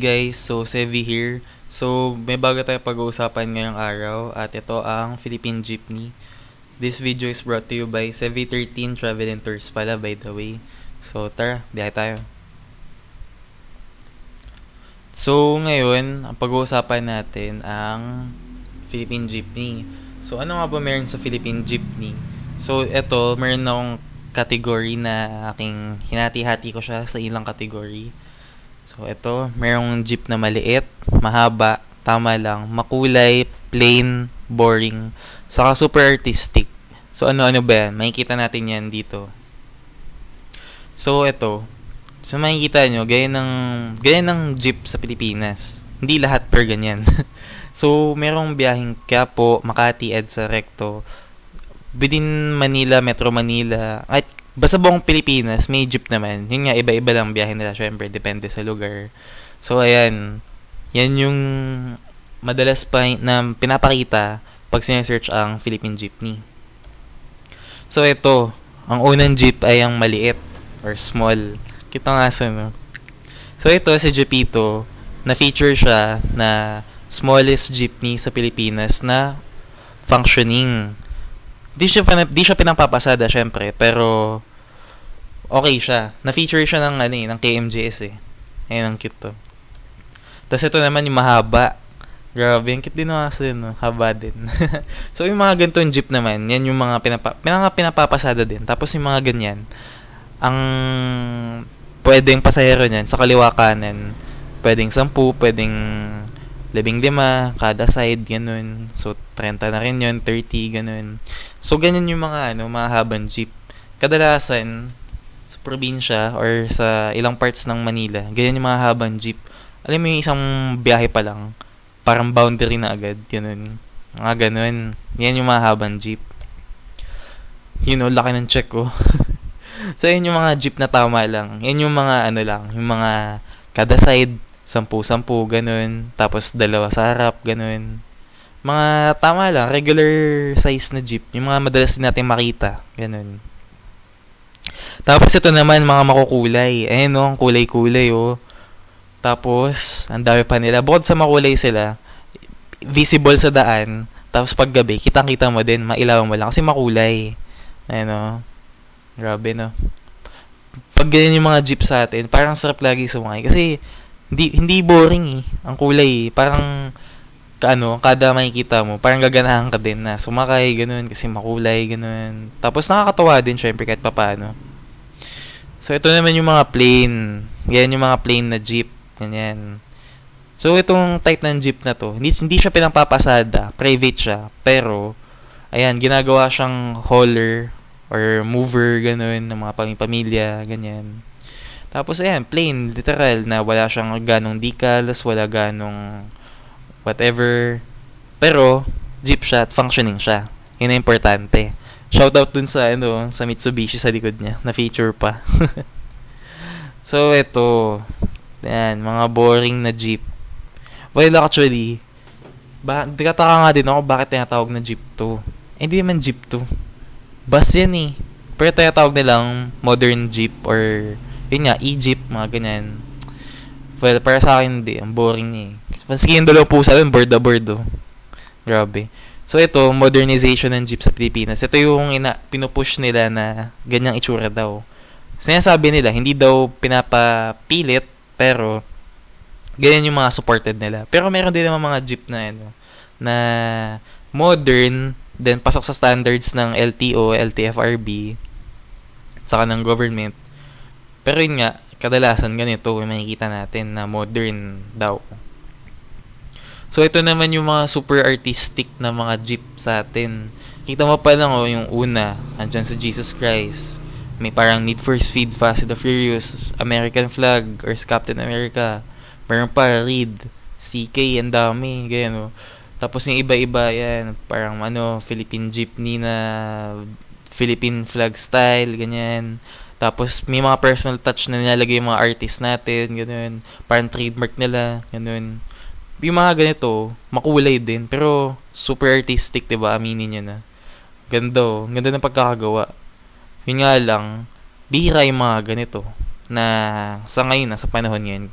guys, so Sevi here. So may bago tayo pag-uusapan ngayong araw at ito ang Philippine Jeepney. This video is brought to you by Sevi 13 Travel and Tours pala, by the way. So tara, biyahe tayo. So ngayon, ang pag-uusapan natin ang Philippine Jeepney. So ano nga ba meron sa Philippine Jeepney? So ito, meron akong category na aking hinati-hati ko siya sa ilang category. So ito, merong jeep na maliit, mahaba, tama lang, makulay, plain, boring, saka super artistic. So ano-ano ba yan? Makikita natin yan dito. So ito, so makikita nyo, gaya ng jeep sa Pilipinas. Hindi lahat per ganyan. So merong biyaheng Quiapo, Makati, EDSA, Recto, within Manila, Metro Manila, at basta buong Pilipinas, may jeep naman. Yun nga, iba-iba lang biyahe nila. Syempre, depende sa lugar. So, ayan. Yan yung madalas pa na pinapakita pag sinesearch ang Philippine Jeepney. So, ito. Ang unang jeep ay ang maliit or small. Kita nga sa no. So, ito si Jeepito, na-feature siya na smallest jeepney sa Pilipinas na functioning. Di siya pinapapasada, syempre, pero okay siya. Na-feature siya ng KMJS eh. Ayun, ang cute to. Tapos ito naman yung mahaba. Grabe, ang cute din naman kasi no? Haba din. So yung mga ganitong jeep naman, yan yung mga pinapapasada din. Tapos yung mga ganyan, ang pwedeng pasahero niyan sa kaliwa kanan, pwedeng 10, pwedeng 15 kada side, ganun. So 30 na rin yun, 30, ganun. So ganyan yung mga mahabang jeep. Kadalasan sa probinsya or sa ilang parts ng Manila, ganyan yung mga habang jeep. Alam mo yung isang biyahe pa lang, parang boundary na agad, ganun. Mga ganun. Yan yung mga habang jeep. Laki ng check ko. So yan yung mga jeep na tama lang. Yan yung mga yung mga kada side 10, ganun. Tapos 2 sa harap, ganun. Mga tama lang, regular size na jeep. Yung mga madalas din natin makita, ganun. Tapos ito naman, mga makukulay. Ayan ang kulay-kulay Tapos, ang dami pa nila. Bukod sa makulay sila, visible sa daan. Tapos paggabi, kitang-kita mo din, mailawan mo lang. Kasi makulay. Ayan grabe Pag ganyan yung mga jeep sa atin, parang sarap lagi sumakay. Kasi, hindi boring ang kulay parang kada makikita mo parang gaganahan ka din na sumakay ganun kasi makulay ganun, tapos nakakatawa din syempre kahit papaano. So ito naman yung mga plain, yan yung mga plain na jeep ganyan. So itong type ng jeep na to, hindi siya pinapapasada, private siya, pero ayan, ginagawa siyang hauler or mover ganun ng mga pamilya ganyan. Tapos ayan, plain, literal, na wala siyang ganong decals, wala ganong whatever. Pero, jeep siya at functioning siya. Yun ang importante. Shoutout dun sa, sa Mitsubishi sa likod niya, na feature pa. So, ito. Ayan, mga boring na jeep. Well, actually, kataka nga din ako bakit tinatawag na jeep to. Hindi naman jeep to. Bus yan eh. Pero tinatawag nilang modern jeep or yun nga, e-jeep, mga ganyan. Well, para sa akin hindi. Ang boring niya eh. Maski yung 2 pusa yun, board na board Grabe. So ito, modernization ng jeep sa Pilipinas. Ito yung pinupush nila na ganyang itsura daw. Sinasabi nila, hindi daw pinapapilit, pero ganyan yung mga supported nila. Pero meron din naman mga jeep na na modern, then pasok sa standards ng LTO, LTFRB, saka ng government. Pero yun nga, kadalasan ganito yung makikita natin na modern daw. So ito naman yung mga super artistic na mga jeep sa atin. Kita mo pa lang yung una, andyan sa Jesus Christ. May parang Need for Speed, Fast and the Furious, American Flag, or Captain America. Meron pa Reed, CK, ang dami, ganyan Tapos yung iba-iba yan, parang Philippine Jeepney na Philippine flag style, ganyan. Tapos, may mga personal touch na nilalagay yung mga artist natin, gano'n. Parang trademark nila, gano'n. Yung mga ganito, makulay din, pero super artistic, diba? Aminin nyo na. Ganda ganda ng pagkakagawa. Yun nga lang, bihira yung mga ganito na sa ngayon, sa panahon ngayon,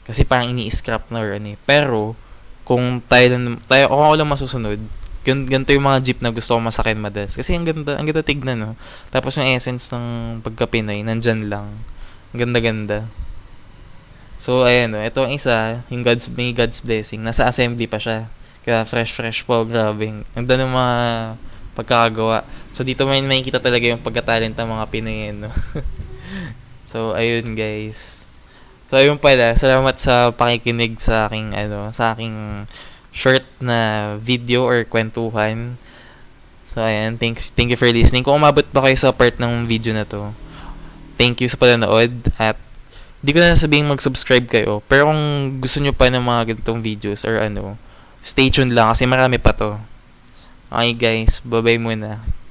Kasi parang ini-scrap na or ano eh. Pero, kung ako lang masusunod, ganito yung mga jeep na gusto ko masakin madalas. Kasi ang ganda tignan, no? Tapos yung essence ng pagka-Pinoy, nandyan lang. Ang ganda-ganda. So, ayan, no? Ito ang isa, may God's blessing. Nasa assembly pa siya. Kaya fresh po, grabe. Ang ganda ng mga pagkakagawa. So, dito may makikita talaga yung pagkatalent ng mga Pinoy, no? So, ayun, guys. So, ayun pala. Salamat sa pakikinig sa aking short na video or kwentuhan. So, ayan. Thank you for listening. Kung umabot pa kayo sa part ng video na to, thank you sa panonood. At, di ko na sabihing mag-subscribe kayo. Pero kung gusto nyo pa ng mga ganitong videos or stay tuned lang kasi marami pa to. Okay, guys. Bye-bye muna.